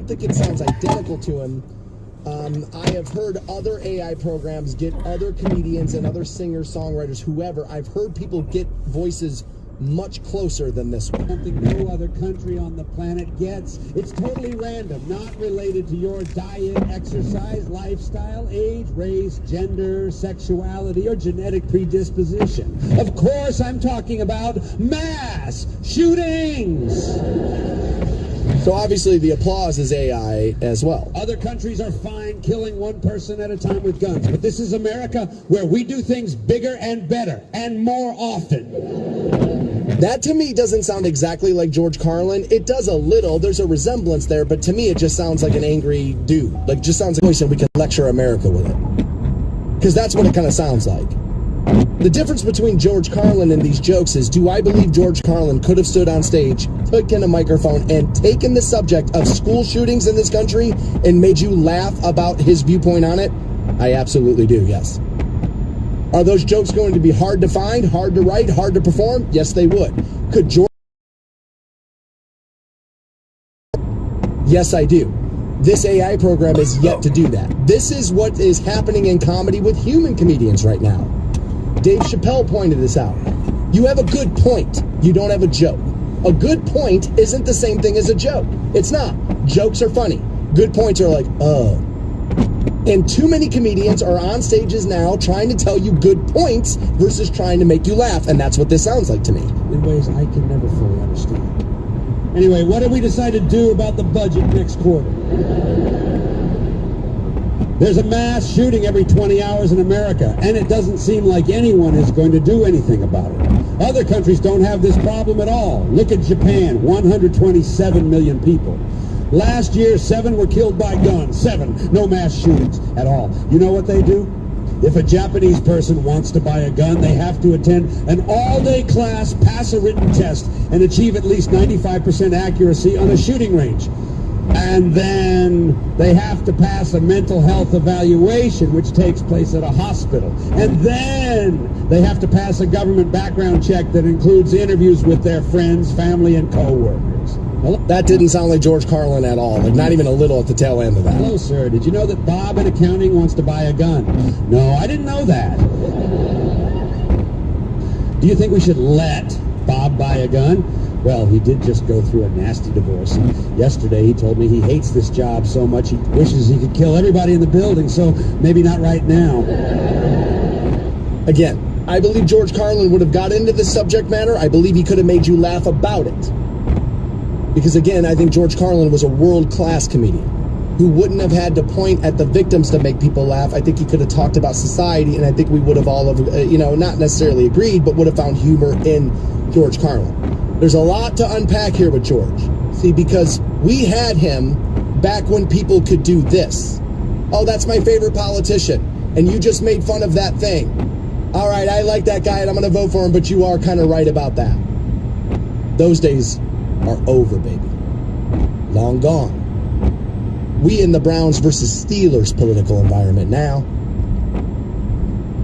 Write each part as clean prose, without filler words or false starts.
think it sounds identical to him. I have heard other AI programs get other comedians and other singers, songwriters, whoever. I've heard people get voices much closer than this one. Something no other country on the planet gets. It's totally random, not related to your diet, exercise, lifestyle, age, race, gender, sexuality, or genetic predisposition. Of course, I'm talking about mass shootings. So obviously the applause is AI as well. Other countries are fine killing one person at a time with guns, but this is America, where we do things bigger and better and more often. That to me doesn't sound exactly like George Carlin. It does a little, there's a resemblance there, but to me it just sounds like an angry dude. Like, just sounds like a voice and we can lecture America with it. Because that's what it kind of sounds like. The difference between George Carlin and these jokes is, do I believe George Carlin could have stood on stage, taken a microphone, and taken the subject of school shootings in this country and made you laugh about his viewpoint on it? I absolutely do, yes. Are those jokes going to be hard to find, hard to write, hard to perform? Yes, they would. Could George... Yes, I do. This AI program is yet to do that. This is what is happening in comedy with human comedians right now. Dave Chappelle pointed this out. You have a good point. You don't have a joke. A good point isn't the same thing as a joke. It's not. Jokes are funny. Good points are like, oh. And too many comedians are on stages now trying to tell you good points versus trying to make you laugh. And that's what this sounds like to me. In ways I can never fully understand. Anyway, what have we decided to do about the budget next quarter? There's a mass shooting every 20 hours in America, and it doesn't seem like anyone is going to do anything about it. Other countries don't have this problem at all. Look at Japan, 127 million people. Last year, 7 were killed by guns. 7. No mass shootings at all. You know what they do? If a Japanese person wants to buy a gun, they have to attend an all-day class, pass a written test, and achieve at least 95% accuracy on a shooting range. And then they have to pass a mental health evaluation, which takes place at a hospital. And then they have to pass a government background check that includes interviews with their friends, family, and co-workers. That didn't sound like George Carlin at all. Like, not even a little at the tail end of that. Hello, sir. Did you know that Bob in accounting wants to buy a gun? No, I didn't know that. Do you think we should let Bob buy a gun? Well, he did just go through a nasty divorce. Yesterday, he told me he hates this job so much he wishes he could kill everybody in the building, so maybe not right now. Again, I believe George Carlin would have got into this subject matter. I believe he could have made you laugh about it. Because again, I think George Carlin was a world-class comedian who wouldn't have had to point at the victims to make people laugh. I think he could have talked about society, and I think we would have all, not necessarily agreed, but would have found humor in George Carlin. There's a lot to unpack here with George. See, because we had him back when people could do this. Oh, that's my favorite politician, and you just made fun of that thing. All right, I like that guy, and I'm going to vote for him, but you are kind of right about that. Those days are over, baby. Long gone. We in the Browns versus Steelers political environment now.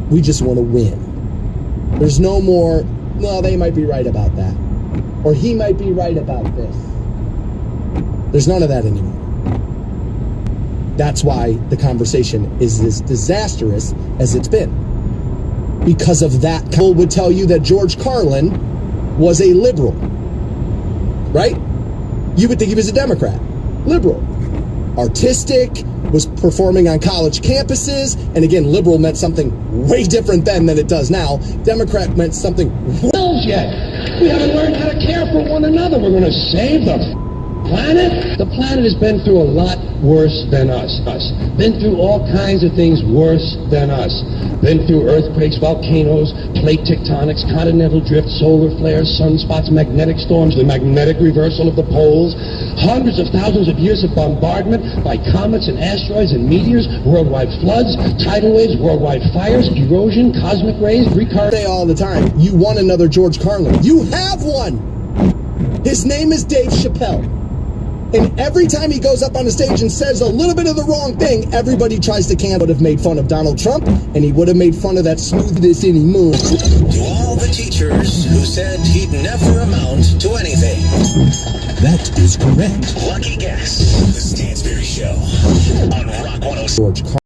We just want to win. There's no more, well, they might be right about that. Or he might be right about this. There's none of that anymore. That's why the conversation is as disastrous as it's been. Because of that, people would tell you that George Carlin was a liberal. Right? You would think he was a Democrat. Liberal. Artistic, was performing on college campuses, and again, liberal meant something way different then than it does now. Democrat meant something yet. We haven't learned how to care for one another. We're going to save the planet. The planet has been through a lot worse than us. Been through all kinds of things worse than us. Been through earthquakes, volcanoes, plate tectonics, continental drift, solar flares, sunspots, magnetic storms, the magnetic reversal of the poles, hundreds of thousands of years of bombardment by comets and asteroids and meteors, worldwide floods, tidal waves, worldwide fires, erosion, cosmic rays, say all the time, you want another George Carlin. You have one! His name is Dave Chappelle. And every time he goes up on the stage and says a little bit of the wrong thing, everybody tries to would have made fun of Donald Trump, and he would have made fun of that smoothness anymore. To all the teachers who said he'd never amount to anything. That is correct. Lucky guess. The stance Show on Rock 106. George Carlin.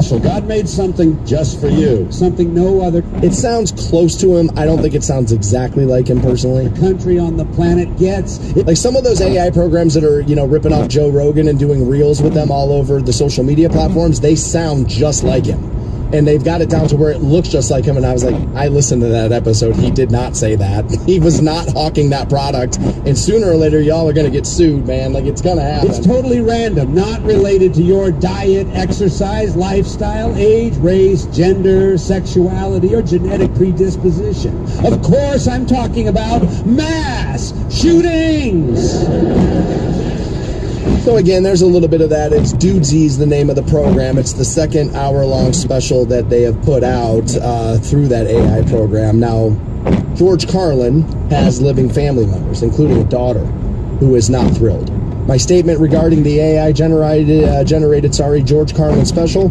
So God made something just for you, something no other It sounds close to him. I don't think it sounds exactly like him personally. country on the planet gets. Like some of those AI programs that are, ripping off Joe Rogan and doing reels with them all over the social media platforms, they sound just like him. And they've got it down to where it looks just like him. And I was like, I listened to that episode. He did not say that. He was not hawking that product. And sooner or later, y'all are going to get sued, man. Like, it's going to happen. It's totally random, not related to your diet, exercise, lifestyle, age, race, gender, sexuality, or genetic predisposition. Of course, I'm talking about mass shootings. So again, there's a little bit of that. It's Dudesies, the name of the program. It's the second hour-long special that they have put out through that AI program. Now, George Carlin has living family members, including a daughter, who is not thrilled. My statement regarding the AI generated George Carlin special: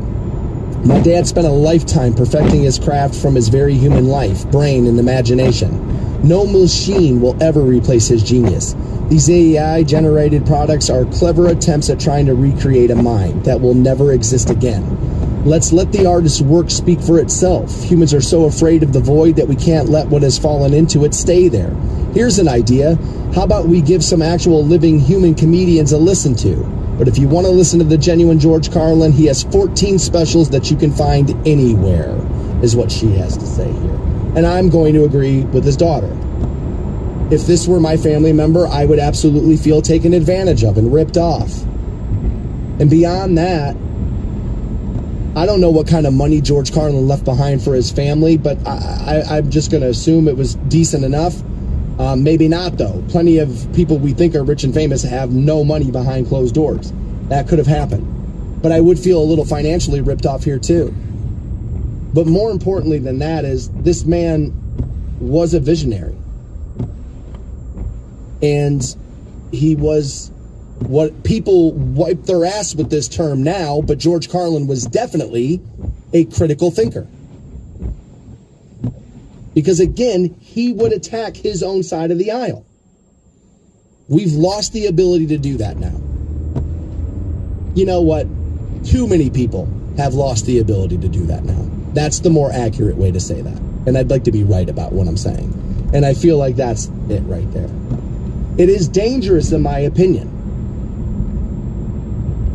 my dad spent a lifetime perfecting his craft from his very human life, brain, and imagination. No machine will ever replace his genius. These AI-generated products are clever attempts at trying to recreate a mind that will never exist again. Let's let the artist's work speak for itself. Humans are so afraid of the void that we can't let what has fallen into it stay there. Here's an idea. How about we give some actual living human comedians a listen to? But if you want to listen to the genuine George Carlin, he has 14 specials that you can find anywhere, is what she has to say here. And I'm going to agree with his daughter. If this were my family member, I would absolutely feel taken advantage of and ripped off. And beyond that, I don't know what kind of money George Carlin left behind for his family, but I'm just going to assume it was decent enough. Maybe not, though. Plenty of people we think are rich and famous have no money behind closed doors. That could have happened. But I would feel a little financially ripped off here, too. But more importantly than that is, this man was a visionary. And he was what people wipe their ass with this term now, but George Carlin was definitely a critical thinker. Because again, he would attack his own side of the aisle. We've lost the ability to do that now. You know what? Too many people have lost the ability to do that now. That's the more accurate way to say that. And I'd like to be right about what I'm saying. And I feel like that's it right there. It is dangerous, in my opinion,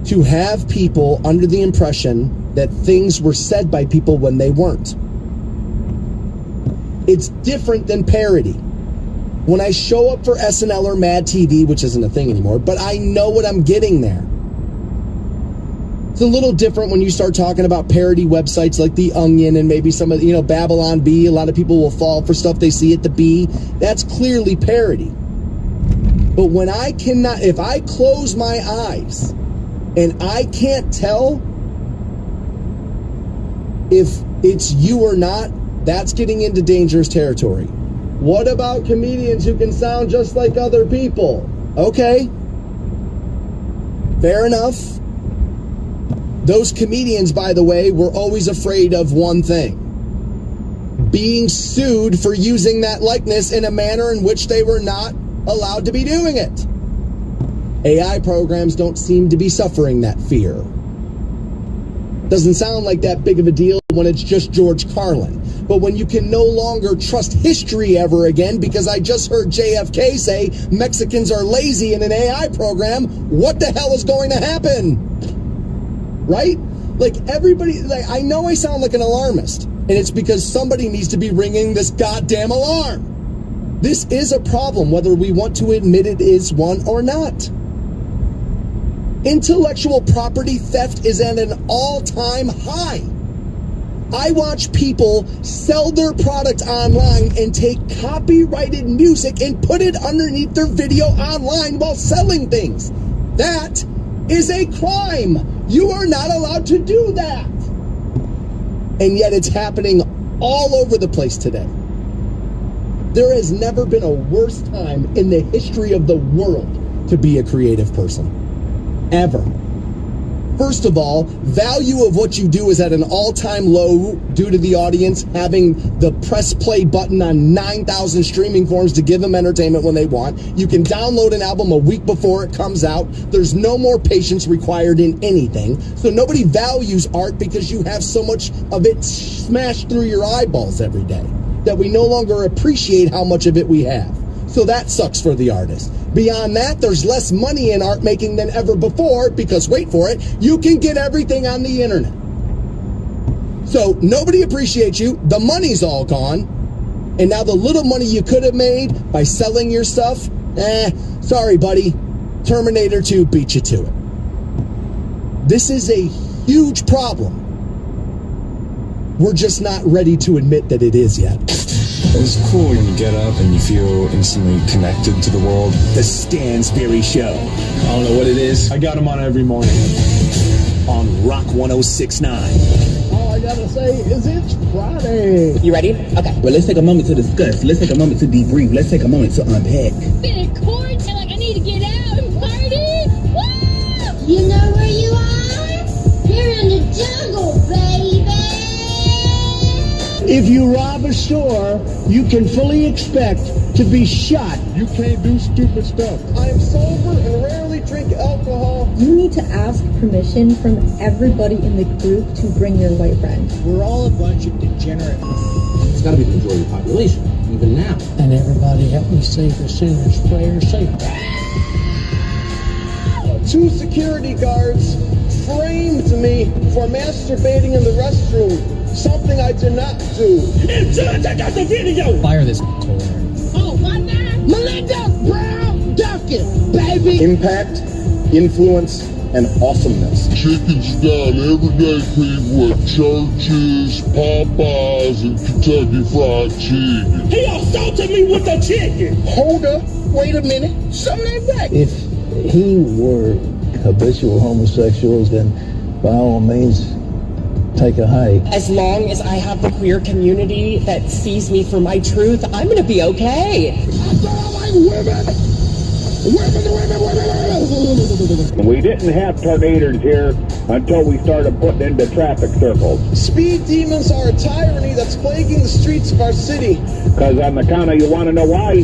to have people under the impression that things were said by people when they weren't. It's different than parody. When I show up for SNL or Mad TV, which isn't a thing anymore, but I know what I'm getting there. It's a little different when you start talking about parody websites like The Onion and maybe some of, Babylon Bee. A lot of people will fall for stuff they see at the Bee. That's clearly parody. But when I cannot, if I close my eyes and I can't tell if it's you or not, that's getting into dangerous territory. What about comedians who can sound just like other people? Okay. Fair enough. Those comedians, by the way, were always afraid of one thing: being sued for using that likeness in a manner in which they were not allowed to be doing it. AI programs don't seem to be suffering that fear. Doesn't sound like that big of a deal when it's just George Carlin. But when you can no longer trust history ever again, because I just heard JFK say Mexicans are lazy in an AI program, what the hell is going to happen? Right? Like everybody, I know I sound like an alarmist, and it's because somebody needs to be ringing this goddamn alarm. This is a problem, whether we want to admit it is one or not. Intellectual property theft is at an all-time high. I watch people sell their product online and take copyrighted music and put it underneath their video online while selling things. That is a crime. You are not allowed to do that. And yet it's happening all over the place today. There has never been a worse time in the history of the world to be a creative person. Ever. First of all, value of what you do is at an all-time low due to the audience having the press play button on 9,000 streaming forms to give them entertainment when they want. You can download an album a week before it comes out. There's no more patience required in anything. So nobody values art because you have so much of it smashed through your eyeballs every day that we no longer appreciate how much of it we have. So that sucks for the artist. Beyond that, there's less money in art making than ever before because, wait for it, you can get everything on the internet. So nobody appreciates you, the money's all gone, and now the little money you could have made by selling your stuff, sorry buddy, Terminator 2 beat you to it. This is a huge problem. We're just not ready to admit that it is yet. It's cool when you get up and you feel instantly connected to the world. The Stansberry Show. I don't know what it is. I got them on every morning. On Rock 106.9. All I gotta say is it's Friday. You ready? Okay. Well, let's take a moment to discuss. Let's take a moment to debrief. Let's take a moment to unpack. Been in quarantine, like I need to get out and party. Woo! You know where you are? You're in the jungle, baby. If you rob a store, you can fully expect to be shot. You can't do stupid stuff. I am sober and rarely drink alcohol. You need to ask permission from everybody in the group to bring your white friend. We're all a bunch of degenerate. It's got to be the majority of the population, even now. And everybody help me say the sinner's prayer safe. 2 security guards framed me for masturbating in the restroom. Something I did not do. Insurance, I got the video. Fire this Oh, my God. Melinda Brown Duckett, baby. Impact, influence, and awesomeness. Chicken's down every day, people at churches, Popeyes, and Kentucky Fried Chicken. He assaulted me with the chicken. Hold up. Wait a minute. Show that back. If he were habitual homosexuals, then by all means, take a hike. As long as I have the queer community that sees me for my truth, I'm going to be okay. I like women. We didn't have tornadoes here until we started putting into traffic circles. Speed demons are a tyranny that's plaguing the streets of our city. Because on the count of, you want to know why?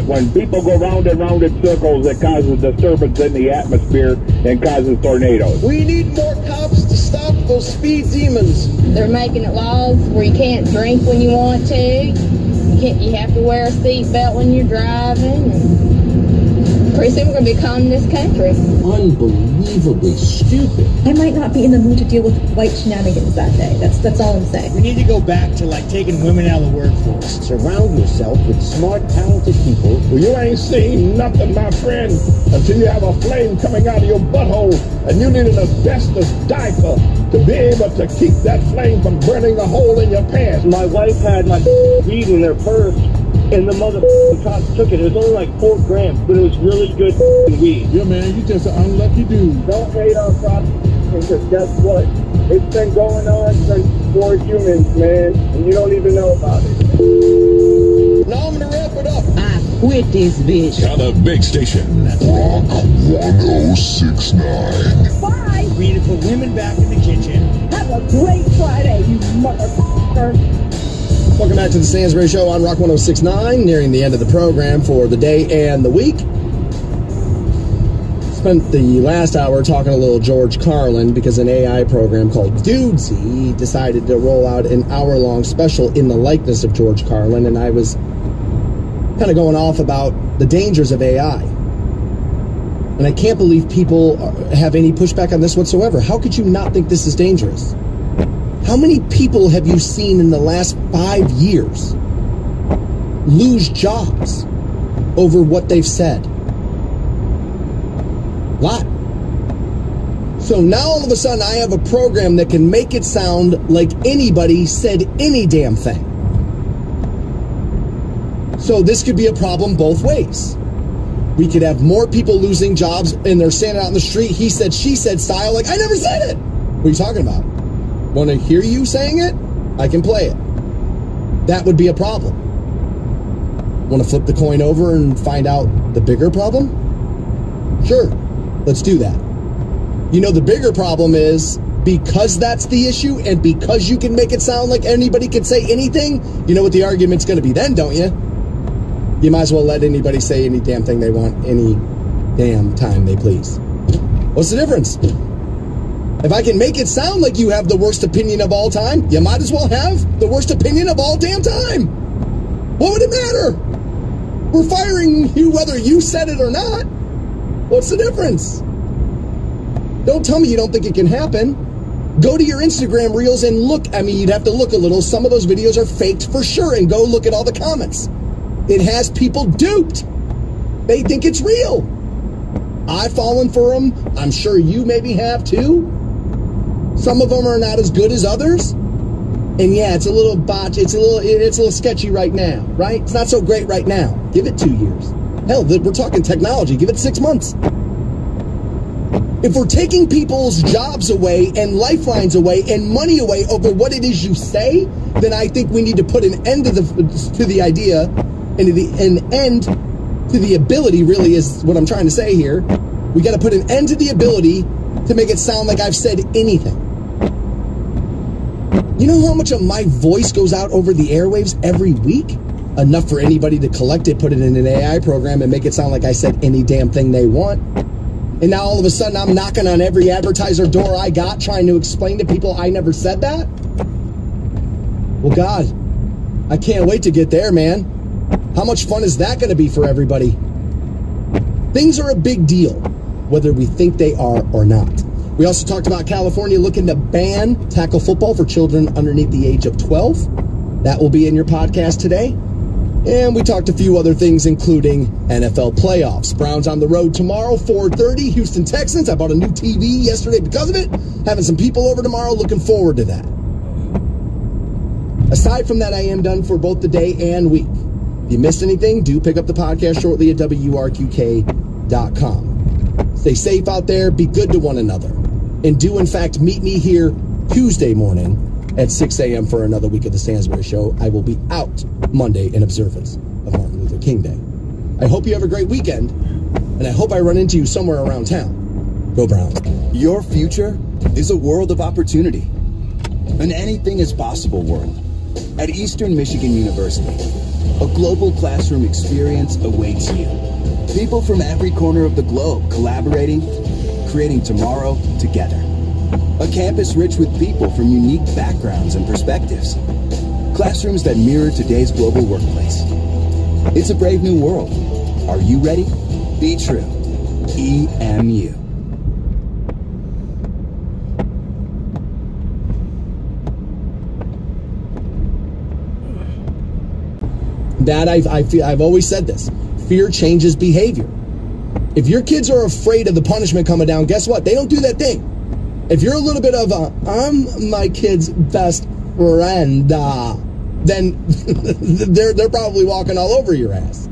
When people go round and round in circles, it causes disturbance in the atmosphere and causes tornadoes. We need more cops to stop those speed demons. They're making it laws where you can't drink when you want to. You have to wear a seatbelt when you're driving. Pretty soon we're going to be calling this country. Unbelievably stupid. I might not be in the mood to deal with white shenanigans that day. That's all I'm saying. We need to go back to like taking women out of the workforce. Surround yourself with smart, talented people. Well, you ain't seen nothing, my friend, until you have a flame coming out of your butthole, and you need an asbestos diaper to be able to keep that flame from burning a hole in your pants. My wife had my weed in her purse, and the mother cop took it. It was only like 4 grams, but it was really good weed. Yeah, man, you just an unlucky dude. Don't hate on prostitution, because guess what? It's been going on since 4 humans, man, and you don't even know about it. Now I'm going to wrap it up. I quit this bitch. On a big station. Rock 1069. Bye. We need to put women back in the kitchen. Have a great Friday, you motherfucker. Welcome back to the Stansberry Show on Rock 106.9, nearing the end of the program for the day and the week. Spent the last hour talking a little George Carlin because an AI program called Dudesy decided to roll out an hour-long special in the likeness of George Carlin, and I was kind of going off about the dangers of AI. And I can't believe people have any pushback on this whatsoever. How could you not think this is dangerous? How many people have you seen in the last 5 years lose jobs over what they've said? A lot. So now all of a sudden I have a program that can make it sound like anybody said any damn thing. So this could be a problem both ways. We could have more people losing jobs and they're standing out in the street, he said, she said style, like, I never said it. What are you talking about? Want to hear you saying it? I can play it. That would be a problem. Want to flip the coin over and find out the bigger problem? Sure, let's do that. You know, the bigger problem is because that's the issue and because you can make it sound like anybody can say anything, you know what the argument's going to be then, don't you? You might as well let anybody say any damn thing they want any damn time they please. What's the difference? If I can make it sound like you have the worst opinion of all time, you might as well have the worst opinion of all damn time. What would it matter? We're firing you whether you said it or not. What's the difference? Don't tell me you don't think it can happen. Go to your Instagram reels and look. I mean, you'd have to look a little. Some of those videos are faked for sure, and go look at all the comments. It has people duped. They think it's real. I've fallen for them. I'm sure you maybe have too. Some of them are not as good as others. And yeah, it's a little botch. It's a little sketchy right now, right? It's not so great right now. Give it 2 years. Hell, we're talking technology. Give it 6 months. If we're taking people's jobs away and lifelines away and money away over what it is you say, then I think we need to put an end to the idea and an end to the ability, really, is what I'm trying to say here. We got to put an end to the ability to make it sound like I've said anything. You know how much of my voice goes out over the airwaves every week? Enough for anybody to collect it, put it in an AI program, and make it sound like I said any damn thing they want. And now all of a sudden I'm knocking on every advertiser door I got trying to explain to people I never said that? Well, God, I can't wait to get there, man. How much fun is that going to be for everybody? Things are a big deal, whether we think they are or not. We also talked about California looking to ban tackle football for children underneath the age of 12. That will be in your podcast today. And we talked a few other things, including NFL playoffs. Browns on the road tomorrow, 4:30. Houston Texans. I bought a new TV yesterday because of it. Having some people over tomorrow. Looking forward to that. Aside from that, I am done for both the day and week. If you missed anything, do pick up the podcast shortly at WRQK.com. Stay safe out there. Be good to one another. And do, in fact, meet me here Tuesday morning at 6 a.m. for another week of the Stansbury Show. I will be out Monday in observance of Martin Luther King Day. I hope you have a great weekend, and I hope I run into you somewhere around town. Go Browns. Your future is a world of opportunity. An anything is possible world. At Eastern Michigan University, a global classroom experience awaits you. People from every corner of the globe collaborating, creating tomorrow together. A campus rich with people from unique backgrounds and perspectives. Classrooms that mirror today's global workplace. It's a brave new world. Are you ready? Be true. EMU. That I've always said this. Fear changes behavior. If your kids are afraid of the punishment coming down, guess what? They don't do that thing. If you're a little bit of I'm my kid's best friend, then they're probably walking all over your ass.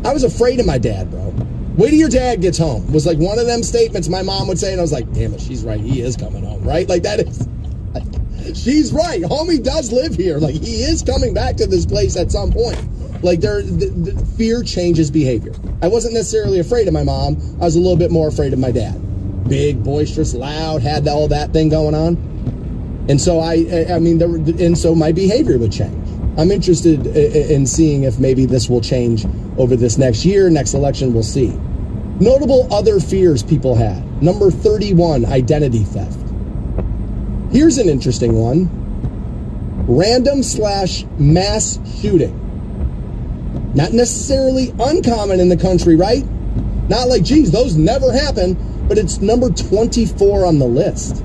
I was afraid of my dad, bro. Wait till your dad gets home was like one of them statements my mom would say, and I was like, damn it, she's right. He is coming home, right? Like that is, she's right. Homie does live here. Like he is coming back to this place at some point. Like the fear changes behavior. I wasn't necessarily afraid of my mom. I was a little bit more afraid of my dad. Big, boisterous, loud, had all that thing going on. And so so my behavior would change. I'm interested in seeing if maybe this will change over this next year, next election, we'll see. Notable other fears people had. Number 31, identity theft. Here's an interesting one. Random/mass shooting. Not necessarily uncommon in the country, right? Not like, geez, those never happen. But it's number 24 on the list.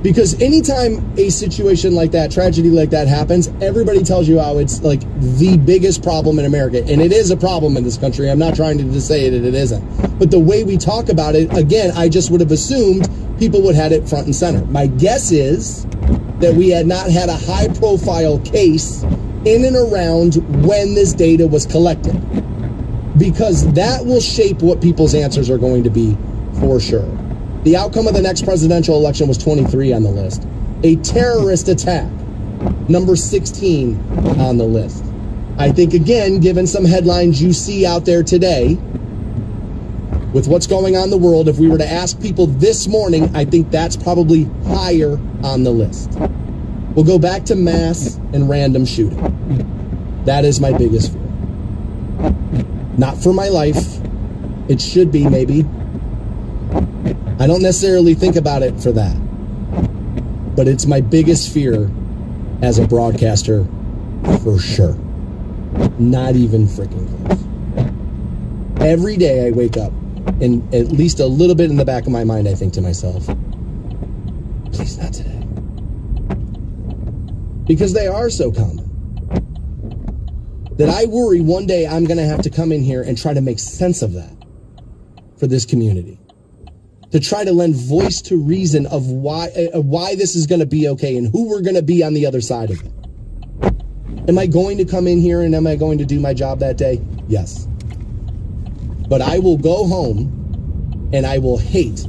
Because anytime a situation like that, tragedy like that happens, everybody tells you how it's like the biggest problem in America. And it is a problem in this country. I'm not trying to say that it isn't. But the way we talk about it, again, I just would have assumed people would have it front and center. My guess is that we had not had a high-profile case in and around when this data was collected. Because that will shape what people's answers are going to be. For sure. The outcome of the next presidential election was 23 on the list. A terrorist attack, number 16 on the list. I think, again, given some headlines you see out there today, With what's going on in the world, if we were to ask people this morning, I think that's probably higher on the list. We'll go back to mass and random shooting. That is my biggest fear. Not for my life. It should be, maybe. I don't necessarily think about it for that. But it's my biggest fear as a broadcaster, for sure. Not even freaking close. Every day I wake up, and at least a little bit in the back of my mind, I think to myself, please not today. Because they are so common. That I worry one day I'm going to have to come in here and try to make sense of that for this community. To try to lend voice to reason of why this is going to be okay and who we're going to be on the other side of it. Am I going to come in here and am I going to do my job that day? Yes. But I will go home and I will hate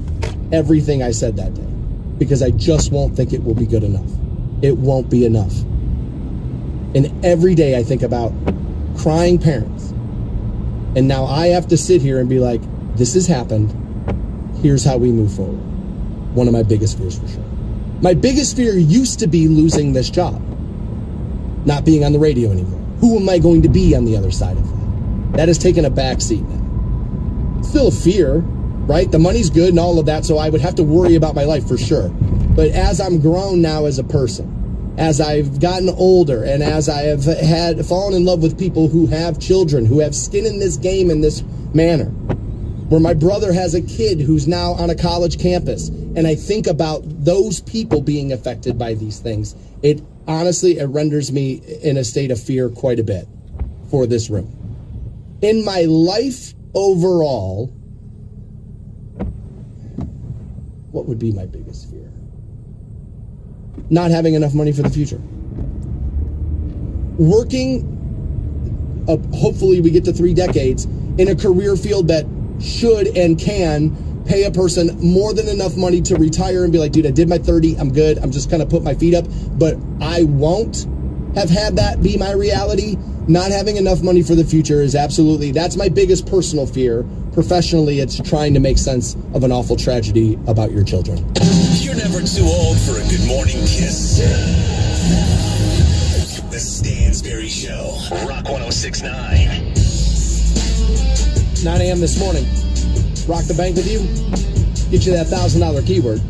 everything I said that day because I just won't think it will be good enough. It won't be enough. And every day I think about crying parents. And now I have to sit here and be like, this has happened. Here's how we move forward. One of my biggest fears for sure. My biggest fear used to be losing this job. Not being on the radio anymore. Who am I going to be on the other side of that? That has taken a back seat now. Still a fear, right? The money's good and all of that, so I would have to worry about my life for sure. But as I'm grown now as a person, as I've gotten older, and as I have fallen in love with people who have children, who have skin in this game in this manner, where my brother has a kid who's now on a college campus, and I think about those people being affected by these things, it renders me in a state of fear quite a bit for this room. In my life overall, what would be my biggest fear? Not having enough money for the future. Working, hopefully we get to 3 decades, in a career field that should and can pay a person more than enough money to retire and be like, dude, I did my 30, I'm good, I'm just gonna put my feet up. But I won't have had that be my reality. Not having enough money for the future is absolutely, that's my biggest personal fear. Professionally, it's trying to make sense of an awful tragedy about your children. You're never too old for a good morning kiss. The Stansberry Show, Rock 106.9. 9 a.m. this morning. Rock the bank with you. Get you that $1,000 keyword.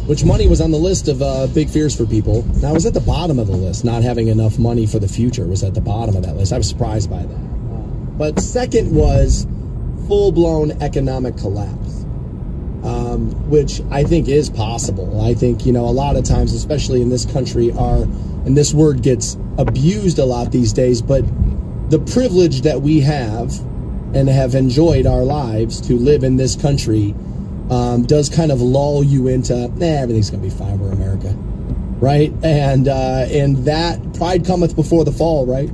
Which money was on the list of big fears for people. Now, it was at the bottom of the list. Not having enough money for the future was at the bottom of that list. I was surprised by that. But second was full-blown economic collapse, which I think is possible. I think, a lot of times, especially in this country, and this word gets abused a lot these days, but the privilege that we have and have enjoyed our lives to live in this country does kind of lull you into, everything's going to be fine, we're America, right? And that pride cometh before the fall, right?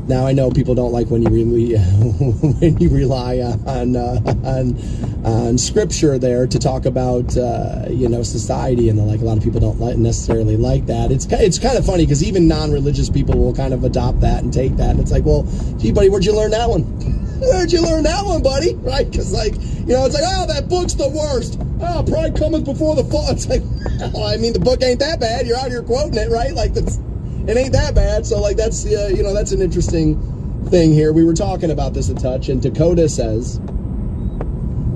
Now I know people don't like when you really when you rely on scripture there to talk about society and the like. A lot of people don't necessarily like that. It's kind of funny because even non-religious people will kind of adopt that and take that. And it's like, well, gee, buddy, where'd you learn that one? Where'd you learn that one, buddy? Right? Because it's like, oh, that book's the worst. Oh, pride cometh before the fall. It's like, well, I mean, the book ain't that bad. You're out here quoting it, right? Like it ain't that bad. So that's that's an interesting thing here. We were talking about this a touch, and Dakota says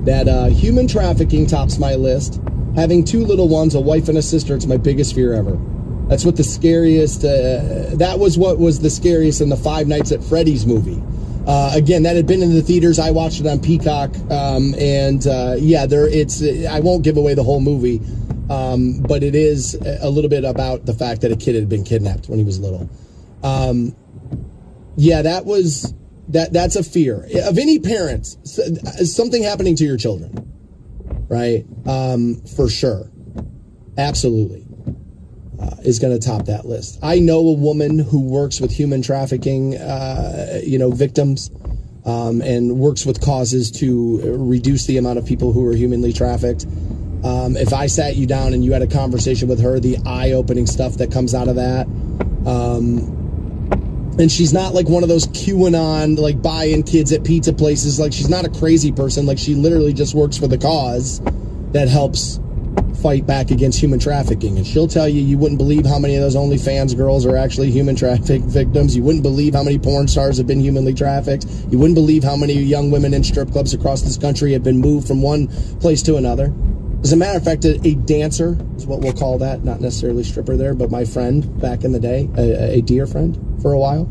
that human trafficking tops my list. Having 2 little ones, a wife and a sister, it's my biggest fear ever. That's what the scariest. That was what was the scariest in the Five Nights at Freddy's movie. Again, that had been in the theaters. I watched it on Peacock, I won't give away the whole movie. But it is a little bit about the fact that a kid had been kidnapped when he was little. That's a fear of any parents. Something happening to your children, right? For sure, absolutely, is going to top that list. I know a woman who works with human trafficking, victims, and works with causes to reduce the amount of people who are humanly trafficked. If I sat you down and you had a conversation with her, the eye-opening stuff that comes out of that, And she's not like one of those QAnon, like buying kids at pizza places. Like, she's not a crazy person. Like, she literally just works for the cause that helps fight back against human trafficking. And she'll tell you, you wouldn't believe how many of those OnlyFans girls are actually human traffic victims. You wouldn't believe how many porn stars have been humanly trafficked. You wouldn't believe how many young women in strip clubs across this country have been moved from one place to another. As a matter of fact, a dancer is what we'll call that, not necessarily stripper there, but my friend back in the day, a dear friend for a while,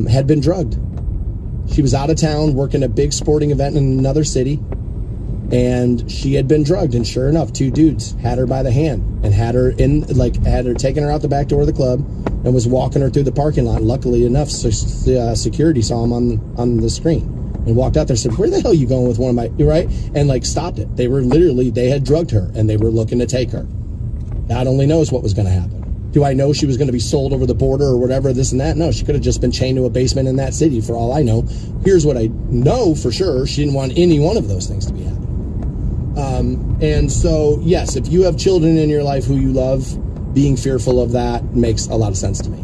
had been drugged. She was out of town working a big sporting event in another city, and she had been drugged. And sure enough, two dudes had her by the hand and had her taken her out the back door of the club and was walking her through the parking lot. Luckily enough, security saw him on the screen and walked out there and said, "Where the hell are you going with one of my," right? And like stopped it. They had drugged her and they were looking to take her. God only knows what was going to happen. Do I know she was going to be sold over the border or whatever, this and that? No, she could have just been chained to a basement in that city for all I know. Here's what I know for sure. She didn't want any one of those things to be happening. And so, yes, if you have children in your life who you love, being fearful of that makes a lot of sense to me.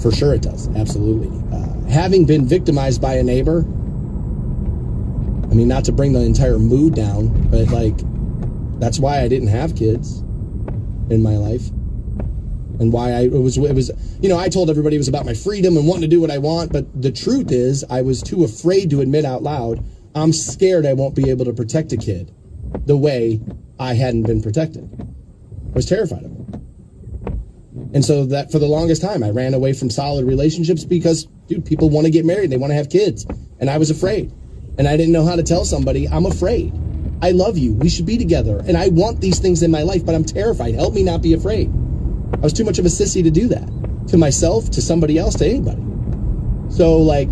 For sure it does. Absolutely. Having been victimized by a neighbor, I mean, not to bring the entire mood down, but like, that's why I didn't have kids in my life. And why it was, you know, I told everybody it was about my freedom and wanting to do what I want. But the truth is, I was too afraid to admit out loud, I'm scared I won't be able to protect a kid the way I hadn't been protected. I was terrified of it. And so that for the longest time, I ran away from solid relationships because, dude, people want to get married. They want to have kids. And I was afraid. And I didn't know how to tell somebody, I'm afraid. I love you. We should be together. And I want these things in my life, but I'm terrified. Help me not be afraid. I was too much of a sissy to do that. To myself, to somebody else, to anybody. So, like,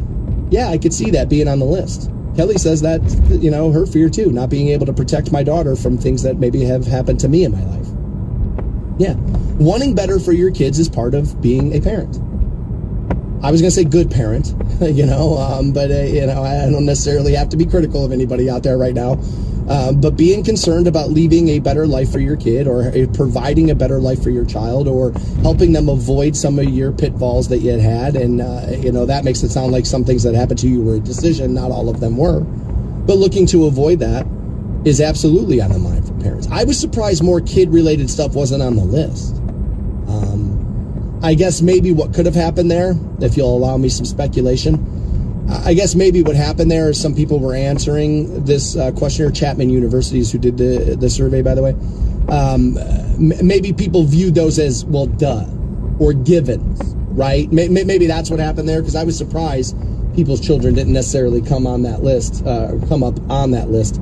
yeah, I could see that being on the list. Kelly says that, you know, her fear too, not being able to protect my daughter from things that maybe have happened to me in my life. Yeah. Wanting better for your kids is part of being a parent. I was going to say good parent, you know, but, you know, I don't necessarily have to be critical of anybody out there right now. But being concerned about leaving a better life for your kid, or providing a better life for your child, or helping them avoid some of your pitfalls that you had. And, you know, that makes it sound like some things that happened to you were a decision. Not all of them were. But looking to avoid that is absolutely on the mind for parents. I was surprised more kid-related stuff wasn't on the list. I guess maybe what could have happened there, if you'll allow me some speculation, I guess maybe what happened there is some people were answering this questionnaire, Chapman Universities, who did the survey, by the way. Maybe people viewed those as, well, duh, or givens, right? Maybe that's what happened there, because I was surprised people's children didn't necessarily come on that list, come up on that list.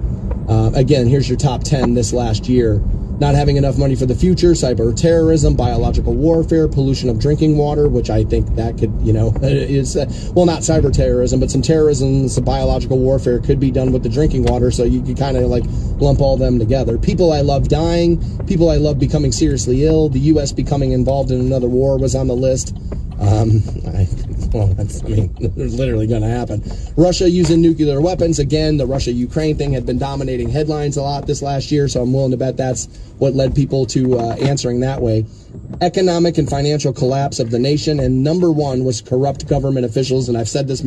Again, here's your top 10 this last year. Not having enough money for the future, cyber terrorism, biological warfare, pollution of drinking water, which I think that could, you know, is, well, not cyber terrorism, but some terrorism, some biological warfare could be done with the drinking water, so you could kind of like lump all them together. People I love dying, people I love becoming seriously ill, the U.S. becoming involved in another war was on the list. That's literally going to happen. Russia using nuclear weapons. Again, the Russia-Ukraine thing had been dominating headlines a lot this last year, so I'm willing to bet that's what led people to answering that way. Economic and financial collapse of the nation, and number one was corrupt government officials, and I've said this